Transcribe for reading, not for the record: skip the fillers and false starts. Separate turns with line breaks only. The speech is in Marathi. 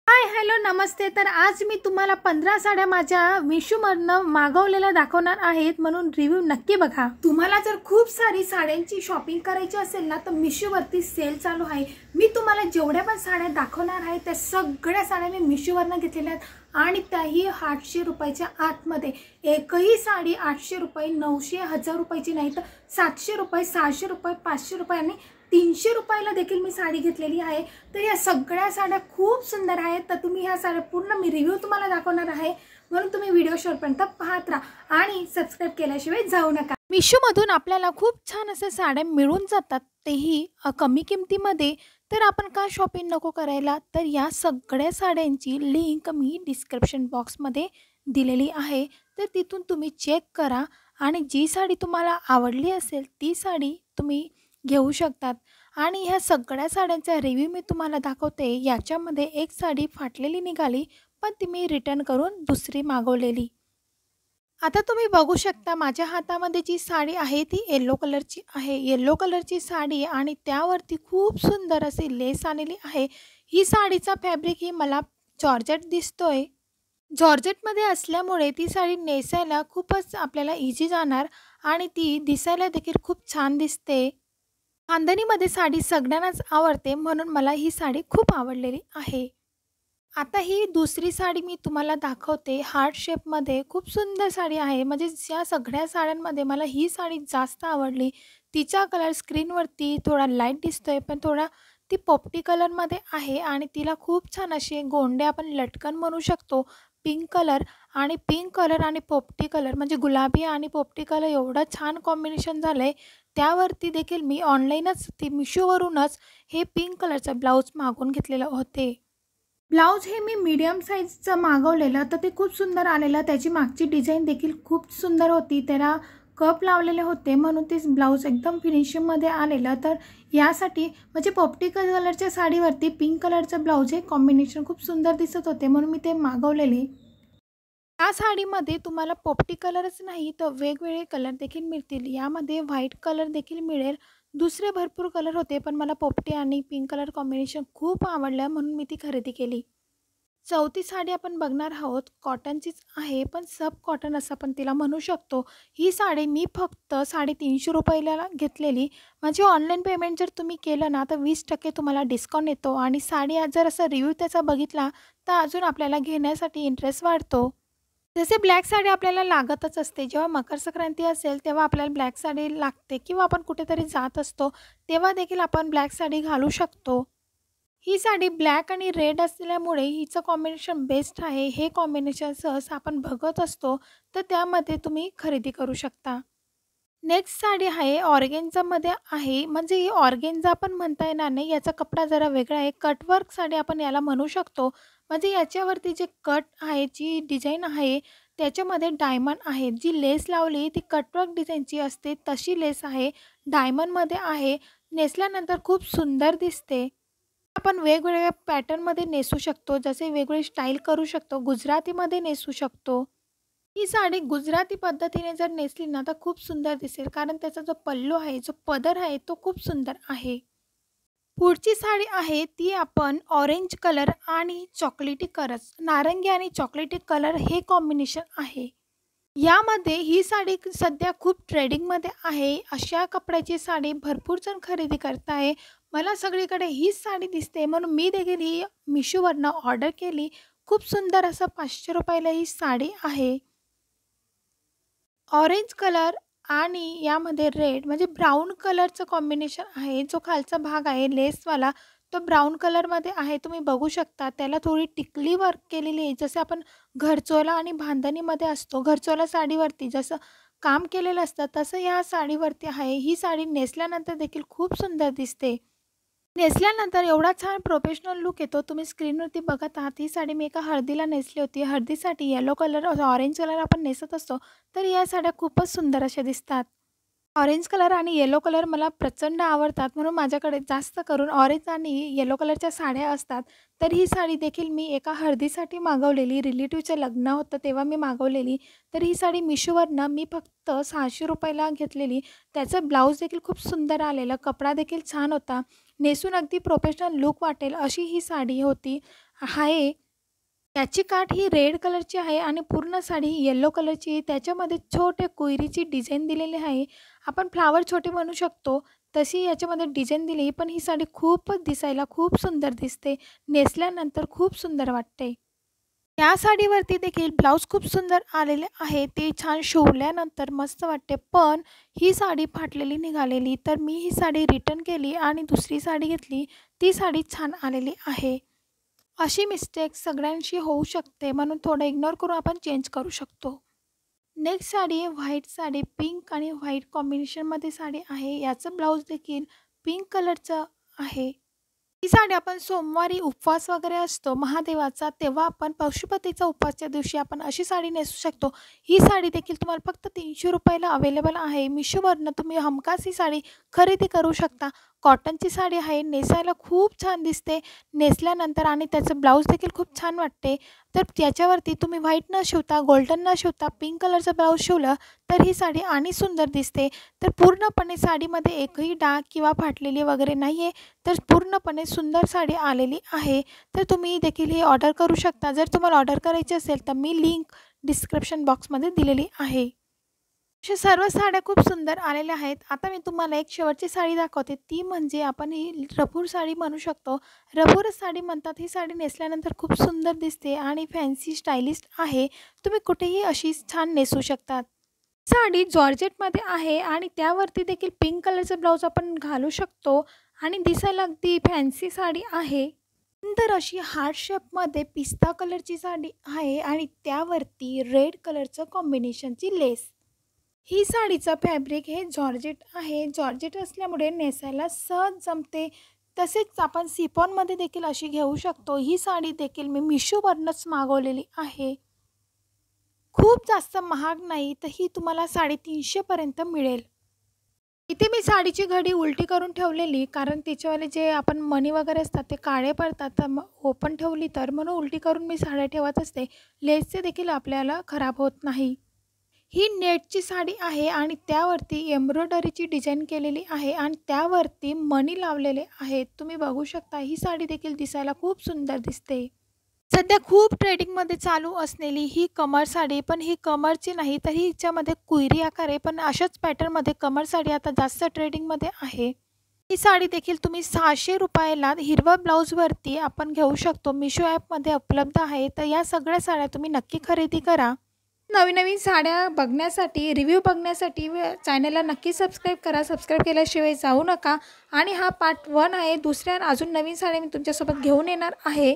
हाय हॅलो नमस्ते। तर आज मी तुम्हाला 15 साड्या माझ्या मिशोमधनं मागवलेल्या दाखवणार आहेत, म्हणून रिव्ह्यू नक्की बघा। तुम्हाला जर खूप सारी साड्यांची शॉपिंग करायची असेल ना तर मिशोवरती सेल चालू आहे। मी तुम्हाला जेवढ्या पण साड्या दाखवणार आहे त्या सगळ्या साड्या मी मिशोवरनं घेतलेल्या आहेत आणि त्याही 800 रुपयाच्या आतमध्ये। एकही साडी 800 रुपये 900 1000 रुपयाची नाही तर 700 रुपये 600 रुपये 500 रुपये आणि 300 रुपयाला देखील मी साडी घेतलेली आहे। तर या सगळ्या साड्या खूप सुंदर आहेत। तर तुम्ही ह्या साड्या पूर्ण मी रिव्ह्यू तुम्हाला दाखवणार आहे, म्हणून तुम्ही व्हिडिओ शेवटपर्यंत पाहत राहा आणि सबस्क्राइब केल्याशिवाय जाऊ नका। मिशोमधून आपल्याला खूप छान अशा साड्या मिळून जातात, तेही कमी किमतीमध्ये। तर आपण का शॉपिंग नको करायला? तर या सगळ्या साड्यांची लिंक मी डिस्क्रिप्शन बॉक्समध्ये दिलेली आहे, तर तिथून तुम्ही चेक करा आणि जी साडी तुम्हाला आवडली असेल ती साडी तुम्ही घेऊ शकतात। आणि ह्या सगळ्या साड्यांचा रिव्ह्यू मी तुम्हाला दाखवते। याच्यामध्ये एक साडी फाटलेली निघाली, पण ती मी रिटर्न करून दुसरी मागवलेली। आता तुम्ही बघू शकता माझ्या हातामध्ये जी साडी आहे ती येलो कलरची आहे। येलो कलरची साडी आणि त्यावरती खूप सुंदर अशी लेस आलेली आहे। ही साडीचा फॅब्रिक ही मला जॉर्जेट दिसतोय। जॉर्जेटमध्ये असल्यामुळे ती साडी नेसायला खूपच आपल्याला इझी जाणार आणि ती दिसायला देखील खूप छान दिसते। खानदानीमध्ये साडी सगळ्यांनाच आवडते, म्हणून मला ही साडी खूप आवडलेली आहे। आता ही दुसरी साडी मी तुम्हाला दाखवते। हार्ट शेपमध्ये खूप सुंदर साडी आहे, म्हणजे या सगळ्या साड्यांमध्ये मला ही साडी जास्त आवडली। तिचा कलर स्क्रीनवरती थोडा लाईट दिसतोय, पण थोडा ती पोपटी कलरमध्ये आहे आणि तिला खूप छान असे गोंडे आपण लटकन म्हणू शकतो। पिंक कलर आणि पोपटी कलर म्हणजे गुलाबी आणि पोपटी कलर एवढं छान कॉम्बिनेशन झालं आहे। त्यावरती देखील मी ऑनलाईनच ती मिशोवरूनच हे पिंक कलरचं ब्लाऊज मागवून घेतलेलं होते। ब्लाऊज हे मी मीडियम साईजचं मागवलेलं, तर ते खूप सुंदर आलेलं। त्याची मागची डिझाईन देखील खूप सुंदर होती, त्याला कप लावलेले होते, म्हणून ते ब्लाऊज एकदम फिनिशिंगमध्ये आलेलं। तर यासाठी म्हणजे पोपटी कलरच्या साडीवरती पिंक कलरचं ब्लाऊज हे कॉम्बिनेशन खूप सुंदर दिसत होते, म्हणून मी ते मागवलेले। या साडीमध्ये तुम्हाला पोपटी कलरच नाही तर वेगवेगळे कलर देखील मिळतील। यामध्ये व्हाईट कलर देखील मिळेल, दुसरे भरपूर कलर होते, पण मला पोपटी आणि पिंक कलर कॉम्बिनेशन खूप आवडलं, म्हणून मी ती खरेदी केली। चौथी साडी आपण बघणार आहोत, कॉटनचीच आहे, पण सब कॉटन असं आपण तिला म्हणू शकतो। ही साडी मी फक्त 350 रुपयाला घेतलेली। म्हणजे ऑनलाईन पेमेंट जर तुम्ही केलं ना तर 20% तुम्हाला डिस्काउंट येतो आणि साडी आज जर असा रिव्ह्यू त्याचा बघितला तर अजून आपल्याला घेण्यासाठी इंटरेस्ट वाढतो। जसे ब्लॅक साडी आपल्याला लागतच असते, जेव्हा मकर संक्रांती असेल तेव्हा आपल्याला ब्लॅक साडी लागते, किंवा आपण कुठेतरी जात असतो तेव्हा देखील आपण ब्लॅक साडी घालू शकतो। ही साडी ब्लॅक आणि रेड असल्यामुळे हिचं कॉम्बिनेशन बेस्ट आहे। हे कॉम्बिनेशन सहज आपण बघत असतो, तर त्यामध्ये तुम्ही खरेदी करू शकता। नेक्स्ट साडी आहे ऑर्गेन्झामध्ये आहे, म्हणजे ही ऑर्गेन्झा पण म्हणता येणार नाही, याचा कपडा जरा वेगळा आहे। कटवर्क साडी आपण याला म्हणू शकतो। म्हणजे याच्यावरती जे कट आहे, जी डिझाईन आहे त्याच्यामध्ये डायमंड आहे। जी लेस लावली ती कटवर्क डिझाईनची असते, तशी लेस आहे, डायमंडमध्ये आहे। नेसल्यानंतर खूप सुंदर दिसते। आपण वेगवेगळ्या पॅटर्नमध्ये नेसू शकतो, जसे वेगवेगळे स्टाईल करू शकतो, गुजरातीमध्ये नेसू शकतो। ही साडी गुजराती पद्धतीने जर नेसली ना तर खूप सुंदर दिसेल, कारण त्याचा जो पल्लू आहे, जो पदर आहे तो खूप सुंदर आहे। पुढची साडी आहे ती आपण ऑरेंज कलर आणि चॉकलेटी कलर, नारंगी आणि चॉकलेटी कलर हे कॉम्बिनेशन आहे। यामध्ये ही साडी सध्या खूप ट्रेडिंगमध्ये आहे। अशा कपड्याची साडी भरपूर जण खरेदी करत आहे। मला सगळीकडे हीच साडी दिसते, म्हणून मी देखील ही मिशोवरनं ऑर्डर केली। खूप सुंदर असं 500 रुपयाला ही साडी आहे। ऑरेंज कलर आणि यामध्ये रेड म्हणजे ब्राऊन कलरचं कॉम्बिनेशन आहे। जो खालचा भाग आहे लेसवाला तो ब्राऊन कलरमध्ये आहे, तुम्ही बघू शकता। त्याला थोडी टिकली वर्क केलेली आहे, जसं आपण घरचोला आणि बांधणीमध्ये असतो, घरचोला साडीवरती जसं काम केलेलं असतं तसं या साडीवरती आहे। ही साडी नेसल्यानंतर देखील खूप सुंदर दिसते। नेसल्यानंतर एवढा छान प्रोफेशनल लुक येतो, तुम्ही स्क्रीनवरती बघत आहात। ही साडी मी एका हळदीला नेसली होती। हळदीसाठी येलो कलर ऑरेंज कलर आपण नेसत असतो, तर या साड्या खूपच सुंदर अशा दिसतात। ऑरेंज कलर आणि येलो कलर मला प्रचंड आवडतात, म्हणून माझ्याकडे जास्त करून ऑरेंज आणि येलो कलरच्या साड्या असतात। तर ही साडी देखील मी एका हळदीसाठी मागवलेली, रिलेटिव्हचं लग्न होतं तेव्हा मी मागवलेली। तर ही साडी मिशोवरनं मी फक्त 600 रुपयाला घेतलेली। त्याचं ब्लाऊज देखील खूप सुंदर आलेलं, कपडा देखील छान होता, नेसून अगदी प्रोफेशनल लुक वाटेल अशी ही साडी होती। आहे याची काठ ही रेड कलरची आहे आणि पूर्ण साडी येलो कलरची आहे. त्याच्यामध्ये छोटे कोयरीची डिझाईन दिलेली आहे. आपण फ्लावर छोटे बनवू शकतो तशी याच्यामध्ये डिझाईन दिली, पण ही साडी खूपच दिसायला खूप सुंदर दिसते. नेसल्यानंतर खूप सुंदर वाटते. या साडीवरती देखील ब्लाऊज खूप सुंदर आलेले आहे. ते छान शिवल्यानंतर मस्त वाटते. पण ही साडी फाटलेली निघालेली, तर मी ही साडी रिटर्न केली आणि दुसरी साडी घेतली. ती साडी छान आलेली आहे. अशी मिस्टेक सगळ्यांशी होऊ शकते, म्हणून थोडं इग्नोर करून आपण चेंज करू शकतो. नेक्स्ट साडी आहे व्हाईट साडी. पिंक आणि व्हाईट कॉम्बिनेशनमध्ये साडी आहे. याचं ब्लाऊज देखील पिंक कलरचं आहे. ही साडी आपण सोमवारी उपवास वगैरे असतो महादेवाचा, तेव्हा आपण पशुपतीचा उपवासच्या दिवशी आपण अशी साडी नेसू शकतो. ही साडी देखील तुम्हाला फक्त 300 रुपयाला अवेलेबल आहे. मिशोवरनं तुम्ही हमखास ही साडी खरेदी करू शकता. कॉटनची साडी आहे. नेसायला खूप छान दिसते नेसल्यानंतर आणि त्याचं ब्लाऊज देखील खूप छान वाटते. तर त्याच्यावरती तुम्ही व्हाईट न शिवता, गोल्डन न शिवता पिंक कलरचं ब्लाऊज शिवलं तर ही साडी आणि सुंदर दिसते. तर पूर्णपणे साडीमध्ये एकही डाग किंवा फाटलेली वगैरे नाही आहे, तर पूर्णपणे सुंदर साडी आलेली आहे. तर तुम्ही देखील ही ऑर्डर करू शकता. जर तुम्हाला ऑर्डर करायची असेल तर मी लिंक डिस्क्रिप्शन बॉक्समध्ये दिलेली आहे. अशा सर्व साड्या खूप सुंदर आलेल्या आहेत. आता मी तुम्हाला एक शेवटची साडी दाखवते. ती म्हणजे आपण ही रफूर साडी म्हणू शकतो. रफूरच साडी म्हणतात. ही साडी नेसल्यानंतर खूप सुंदर दिसते आणि फॅन्सी स्टायलिस्ट आहे. तुम्ही कुठेही अशी छान नेसू शकतात. साडी जॉर्जेटमध्ये आहे आणि त्यावरती देखील पिंक कलरचं ब्लाऊज आपण घालू शकतो आणि दिसायला अगदी फॅन्सी साडी आहे. नंतर अशी हार्ट शेपमध्ये पिस्ता कलरची साडी आहे आणि त्यावरती रेड कलरचं कॉम्बिनेशनची लेस. ही साडीचं फॅब्रिक हे जॉर्जेट आहे. जॉर्जेट असल्यामुळे नेसायला सहज जमते. तसेच आपण सिफॉनमध्ये देखील अशी घेऊ शकतो. ही साडी देखील मी मिशोवरनंच मागवलेली आहे. खूप जास्त महाग नाही, तर ही तुम्हाला 350 पर्यंत मिळेल. इथे मी साडीची घडी उलटी करून ठेवलेली, कारण तिच्यावाले जे आपण मणी वगैरे असतात ते काळे पडतात. तर मग ओपन ठेवली तर म्हणून उलटी करून मी साड्या ठेवत असते. लेसचे देखील आपल्याला खराब होत नाही. ही नेटची साडी आहे आणि त्यावरती एम्ब्रॉयडरीची डिझाईन केलेली आहे आणि त्यावरती मणी लावलेले आहेत. तुम्ही बघू शकता. ही साडी देखील दिसायला खूप सुंदर दिसते. सध्या खूप ट्रेडिंगमध्ये चालू असलेली ही कमर साडी, पण ही कमरची नाही तर हिच्यामध्ये कुयरी आकार आहे, पण अशाच पॅटर्नमध्ये कमर साडी आता जास्त ट्रेडिंगमध्ये आहे. ही साडी देखील तुम्ही 600 रुपयाला हिरवा ब्लाऊजवरती आपण घेऊ शकतो. मिशो ॲपमध्ये उपलब्ध आहे. तर या सगळ्या साड्या तुम्ही नक्की खरेदी करा. नवीन साड्या बघण्यासाठी, रिव्ह्यू बघण्यासाठी चॅनलला नक्की सबस्क्राईब करा. सबस्क्राईब केल्याशिवाय जाऊ नका. आणि हा पार्ट 1 आहे. दुसऱ्या अजून नवीन साड्या मी तुमच्यासोबत घेऊन येणार आहे.